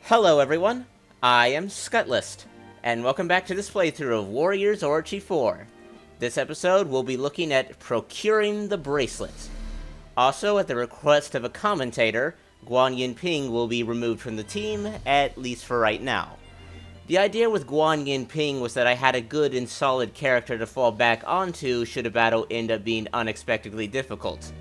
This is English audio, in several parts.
Hello everyone, I am Scuttlest, and welcome back to this playthrough of Warriors Orochi 4. This episode, we'll be looking at Procuring the Bracelet. Also, at the request of a commentator, Guan Yinping will be removed from the team, at least for right now. The idea with Guan Yinping was that I had a good and solid character to fall back onto should a battle end up being unexpectedly difficult.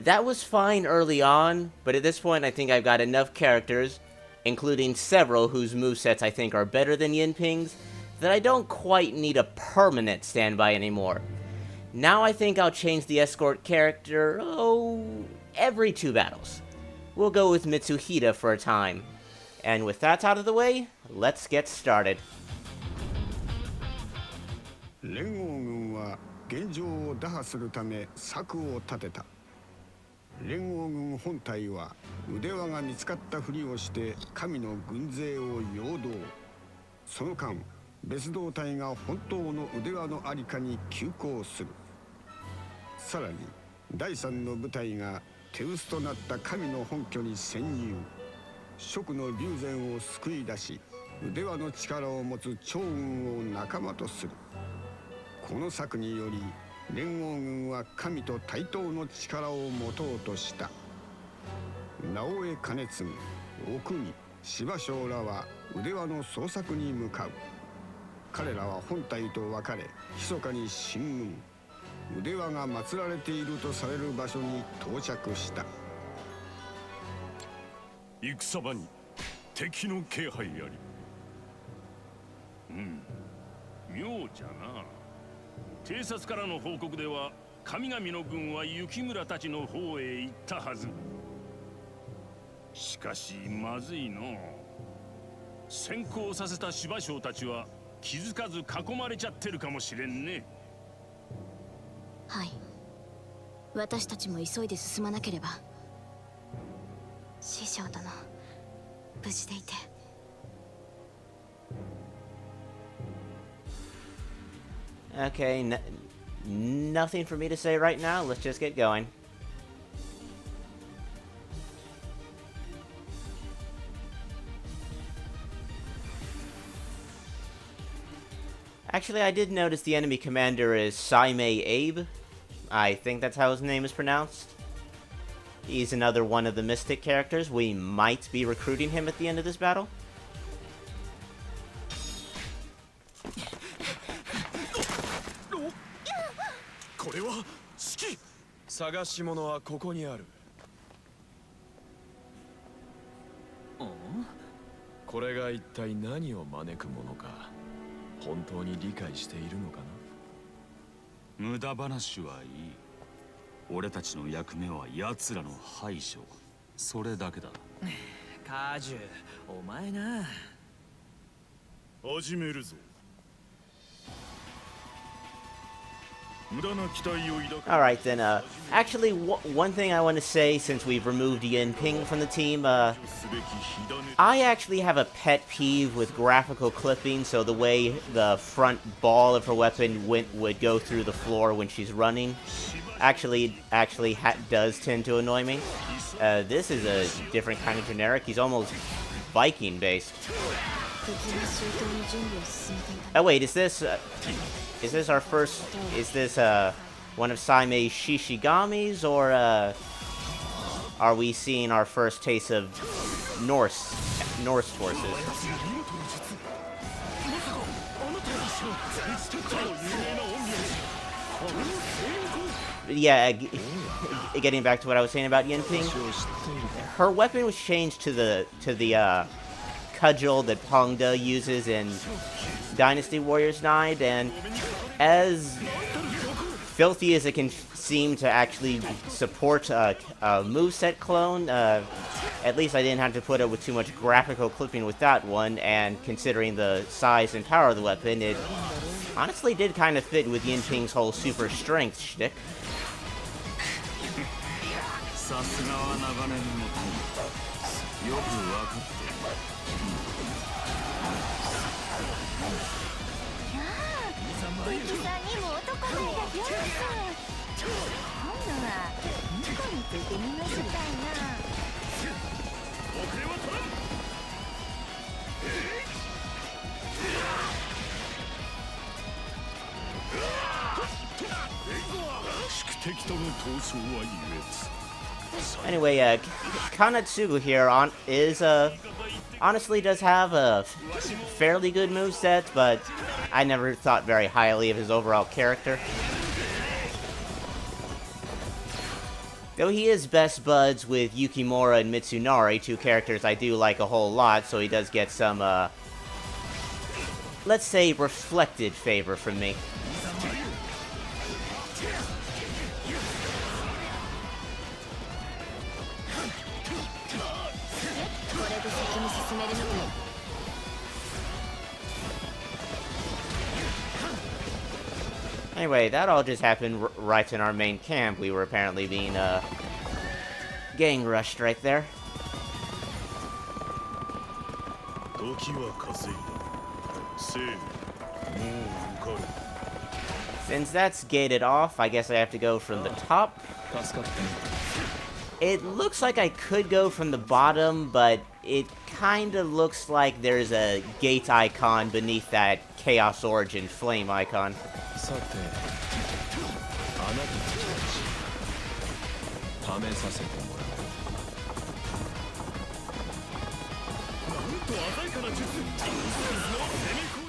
That was fine early on, but at this point I think I've got enough characters, including several whose movesets I think are better than Yinping's, that I don't quite need a permanent standby anymore. Now I think I'll change the escort character, every 2 battles. We'll go with Mitsuhita for a time. And with that out of the way, let's get started. 連合軍は現状を打破するため策を立てた。連合軍本体は腕輪が見つかったふりをして神の軍勢を陽動。その間、別動隊が本当の腕輪のありかに急行する。さらに、第三の部隊が手薄となった神の本拠に潜入。蜀の龍禅を救い出し、腕輪の力を持つ趙雲を仲間とする。この策により、連合軍は神と対等の力を持とうとした。直江兼次、奥義、柴将らは腕輪の捜索に向かう。彼らは本隊と分かれ、密かに進軍。腕輪が祀られているとされる場所に到着した。戦場に敵の気配あり。妙じゃな。偵察からの報告では神々の軍は雪村たちの方へ行ったはず。しかしまずいの。先行させた柴将たちは気づかず囲まれちゃってるかもしれんね。はい。私たちも急いで進まなければ。師匠殿、無事でいて。Okay, nothing for me to say right now. Let's just get going. Actually, I did notice the enemy commander is Saime Abe. I think that's how his name is pronounced. He's another one of the mystic characters. We might be recruiting him at the end of this battle. これは指揮。探し物はここにある。これが一体何を招くものか、本当に理解しているのかな。無駄話はいい。俺たちの役目は奴らの排除。それだけだ。カジュ、お前な。始めるぞ。Alright then, actually one thing I want to say since we've removed Yinping from the team, I actually have a pet peeve with graphical clipping, so the way the front ball of her weapon would go through the floor when she's running actually does tend to annoy me. This is a different kind of generic. He's almost Viking based. Oh wait, is this our first? Is this one of Saime's Shishigamis, or are we seeing our first taste of Norse forces? Yeah, getting back to what I was saying about Yinping, her weapon was changed to the cudgel that Pongda uses in Dynasty Warriors 9, and as filthy as it can seem to actually support a moveset clone, at least I didn't have to put up with too much graphical clipping with that one, and considering the size and power of the weapon, it honestly did kind of fit with Yinping's whole super strength shtick. Anyway, Kanatsugu here honestly does have a fairly good moveset, but I never thought very highly of his overall character. Though he is best buds with Yukimura and Mitsunari, two characters I do like a whole lot, so he does get some, let's say, reflected favor from me. Anyway, that all just happened right in our main camp. We were apparently being, gang rushed right there. Since that's gated off, I guess I have to go from the top. It looks like I could go from the bottom, but it kinda looks like there's a gate icon beneath that Chaos Origin flame icon.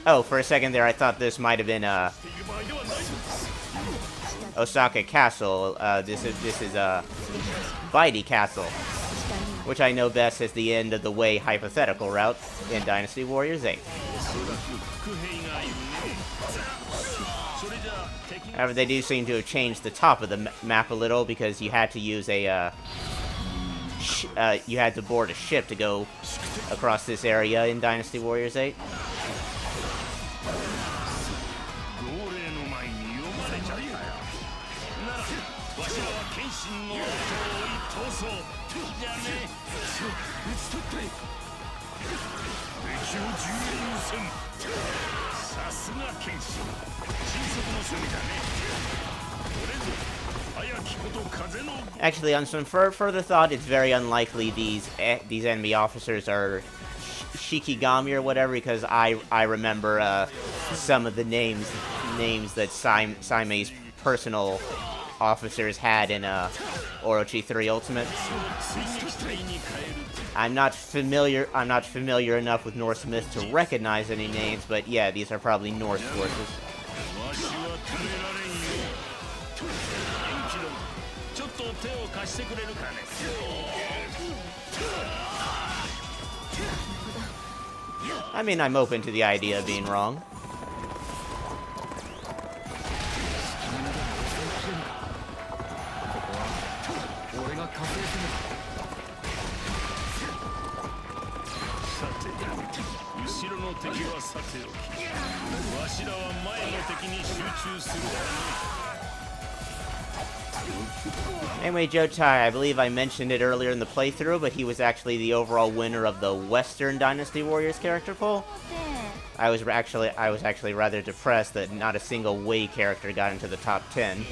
Oh, for a second there I thought this might have been Osaka Castle. This is Baidi Castle, which I know best as the end of the way hypothetical route in Dynasty Warriors 8. However, they do seem to have changed the top of the map a little because you had to use a you had to board a ship to go across this area in Dynasty Warriors 8. Actually, on some further thought, it's very unlikely these enemy officers are Shikigami or whatever, because I remember some of the names that Saime's personal officers had in Orochi 3 Ultimate. I'm not familiar enough with Norse myth to recognize any names, but yeah, these are probably Norse forces. I mean, I'm open to the idea of being wrong. Anyway, Joe Tai, I believe I mentioned it earlier in the playthrough, but he was actually the overall winner of the Western Dynasty Warriors character poll. I was actually rather depressed that not a single Wei character got into the top 10.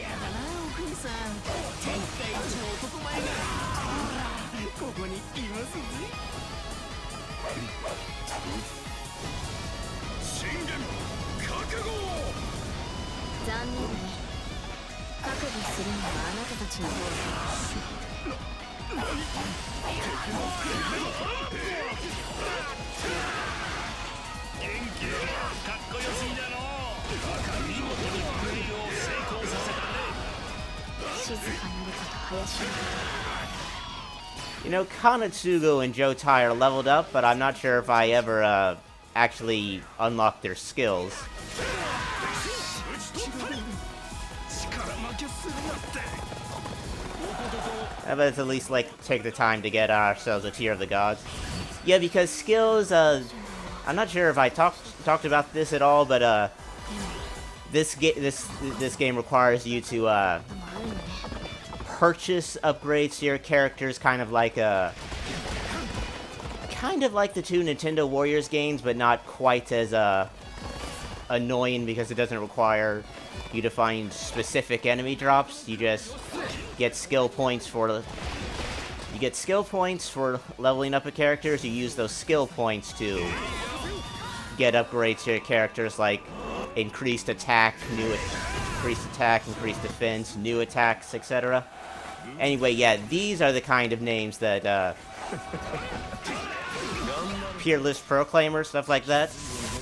You know, Kanatsugu and Joe Tai are leveled up, but I'm not sure if I ever actually unlocked their skills. Let's at least, like, take the time to get ourselves a tier of the gods. Yeah, because skills, I'm not sure if I talked about this at all, but, this game requires you to, purchase upgrades to your characters, kind of like the two Nintendo Warriors games, but not quite as, annoying because it doesn't require you to find specific enemy drops. You just get skill points for leveling up a character. So you use those skill points to get upgrades to your characters, like increased attack, increased attack, increased defense, new attacks, etc. Anyway, yeah, these are the kind of names that, Peerless Proclaimer, stuff like that.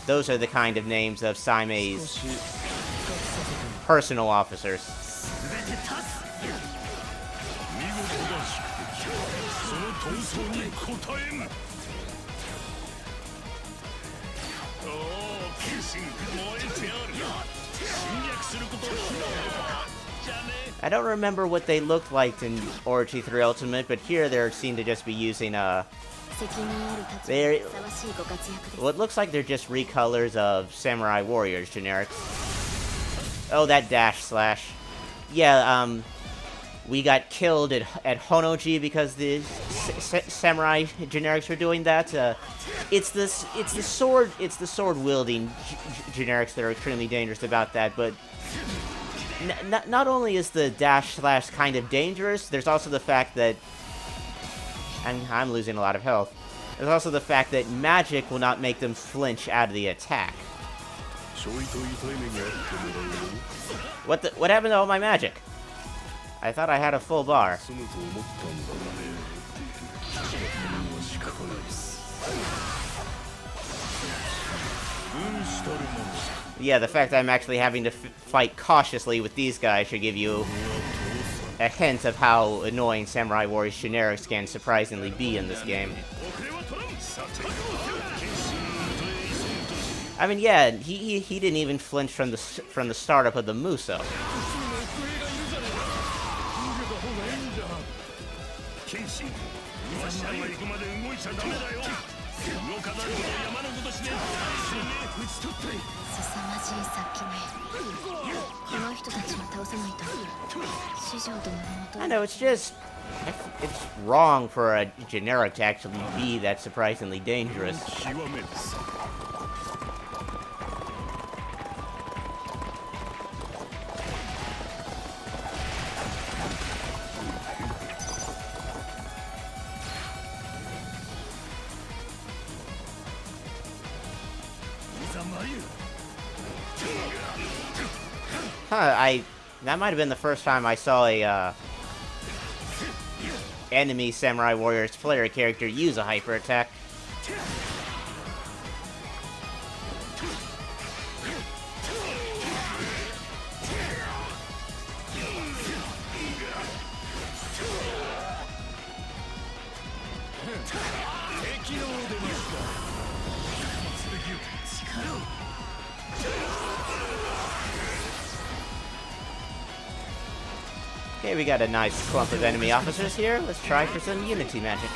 Those are the kind of names of Saime's personal officers. I don't remember what they looked like in Orochi 3 Ultimate, but here they seem to just be using, what looks like they're just recolors of Samurai Warriors generics. Oh, that dash slash. Yeah, we got killed at Honoji because the samurai generics were doing that. It's the sword wielding generics that are extremely dangerous about that. But not only is the dash slash kind of dangerous, there's also the fact that I'm losing a lot of health. There's also the fact that magic will not make them flinch out of the attack. What happened to all my magic? I thought I had a full bar. Yeah, the fact that I'm actually having to fight cautiously with these guys should give you a hint of how annoying Samurai Warriors generics can surprisingly be in this game. I mean, yeah, he didn't even flinch from the startup of the Muso. I know, it's wrong for a generic to actually be that surprisingly dangerous. That might have been the first time I saw a, enemy Samurai Warriors player character use a hyper attack. Okay, we got a nice clump of enemy officers here. Let's try for some unity magic.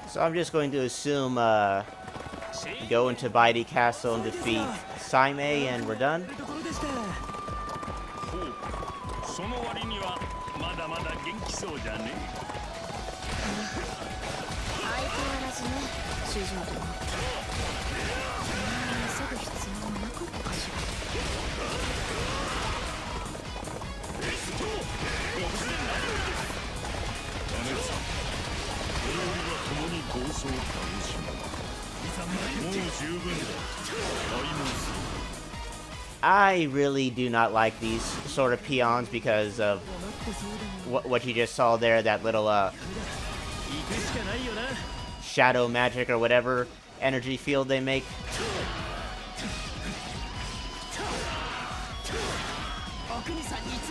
So I'm just going to assume, go into Baidi Castle and defeat Saime, and we're done. I really do not like these sort of peons because of what you just saw there, that little shadow magic or whatever energy field they make.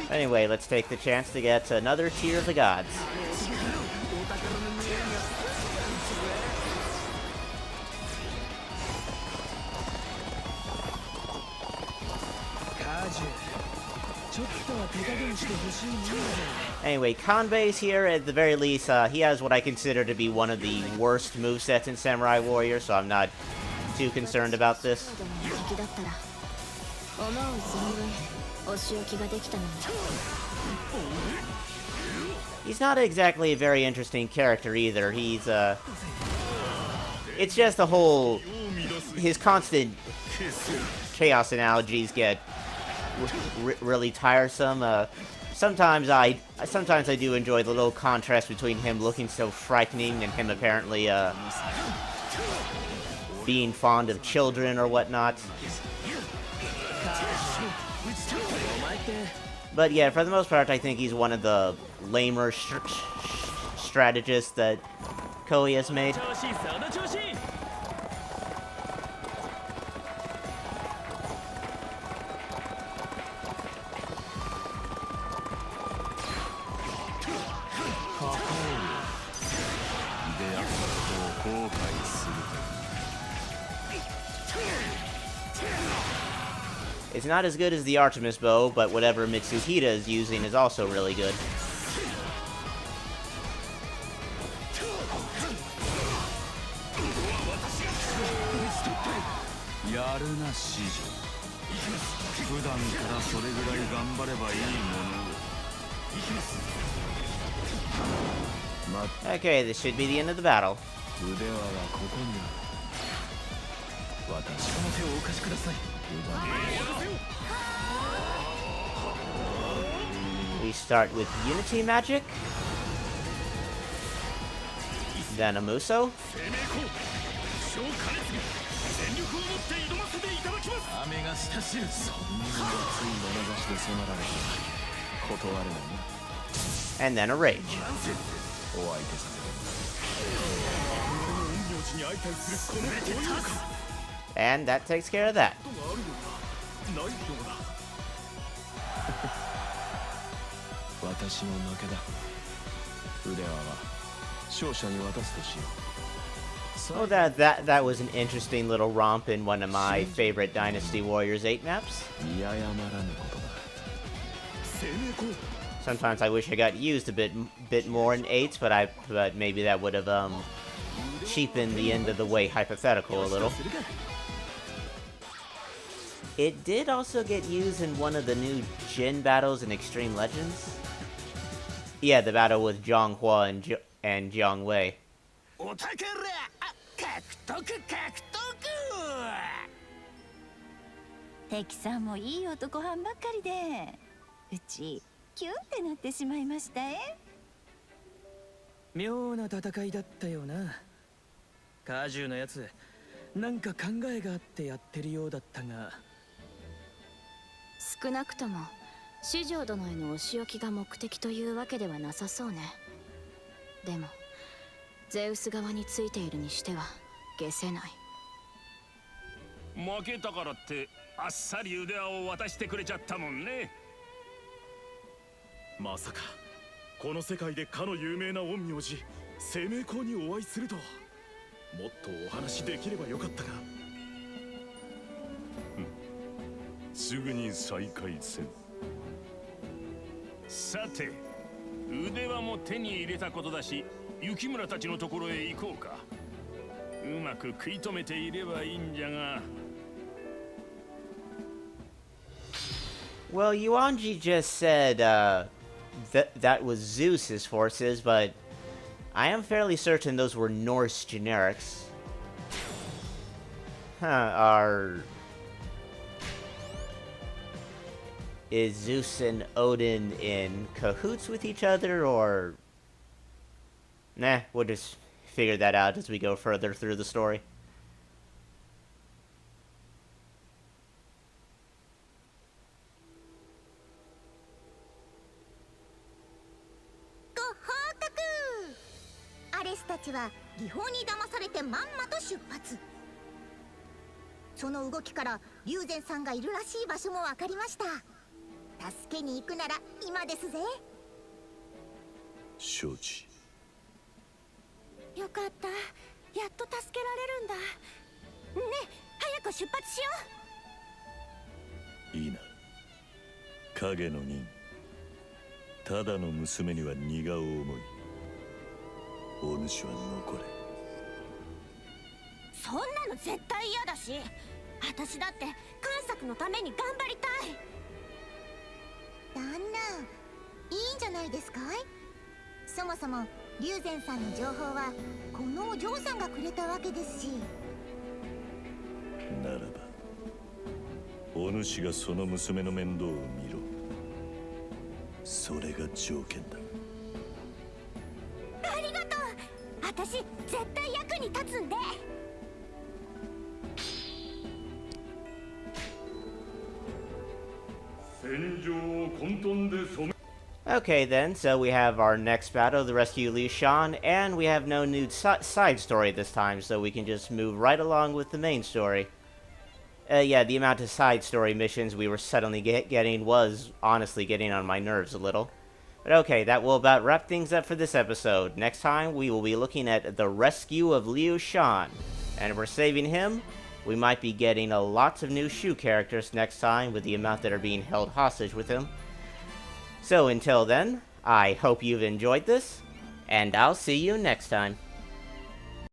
Anyway, let's take the chance to get to another tier of the gods. Anyway, Kanbei's here at the very least. He has what I consider to be one of the worst movesets in Samurai Warrior, so I'm not too concerned about this. He's not exactly a very interesting character either. He's, it's just the whole... his constant chaos analogies get really tiresome. Sometimes I do enjoy the little contrast between him looking so frightening and him apparently being fond of children or whatnot. But yeah, for the most part, I think he's one of the lamer strategists that Koei has made. It's not as good as the Artemis bow, but whatever Mitsuhita is using is also really good. Okay, this should be the end of the battle. We start with Unity Magic, then a Muso, and then a Rage. And that takes care of that. Oh, that was an interesting little romp in one of my favorite Dynasty Warriors 8 maps. Sometimes I wish I got used a bit more in 8s, but maybe that would have cheapened the end of the way hypothetical a little. It did also get used in one of the new Jin battles in Extreme Legends. Yeah, the battle with Zhonghua and Jiang Wei. 敵さんもいい男はんばっかりで、うちキュンってなってしまいましたえ。妙な戦いだったよな。カジュのやつ、なんか考えがあってやってるようだったが。少なくとも四条殿へのお仕置きが目的というわけではなさそうね。でもゼウス側についているにしては解せない。負けたからってあっさり腕輪を渡してくれちゃったもんね。まさかこの世界でかの有名な陰陽師生命光にお会いするとは。もっとお話できればよかったが。すぐに再開せん。さて、腕輪も手に入れたことだし、雪村たちのところへ行こうか。うまく食い止めていればいいんじゃが。Well, Yuanji just said that was Zeus's forces, but I am fairly certain those were Norse generics. Is Zeus and Odin in cahoots with each other, or... Nah, we'll just figure that out as we go further through the story. Ares たちは技法に騙されてまんまと出発。その動きから龍禅さんがいるらしい場所も分かりました。助けに行くなら今ですぜ。承知。よかった、やっと助けられるんだ。ねえ、早く出発しよいいな、影の忍。ただの娘には荷が重い。お主は残れ。う。そんなの絶対嫌だし、私だって関作のために頑張りたい。旦那、いいんじゃないですかい。そもそも龍禅さんの情報はこのお嬢さんがくれたわけですし。ならばお主がその娘の面倒を見ろ。それが条件だ。ありがとう。私絶対役に立つんで。戦場を混沌で染め Okay then, so we have our next battle, the rescue Liu Shan, and we have no new side story this time, so we can just move right along with the main story. Yeah, the amount of side story missions we were suddenly getting was honestly getting on my nerves a little. But okay, that will about wrap things up for this episode. Next time, we will be looking at the rescue of Liu Shan. And if we're saving him, we might be getting a lots of new Shu characters next time with the amount that are being held hostage with him. So until then, I hope you've enjoyed this, and I'll see you next time.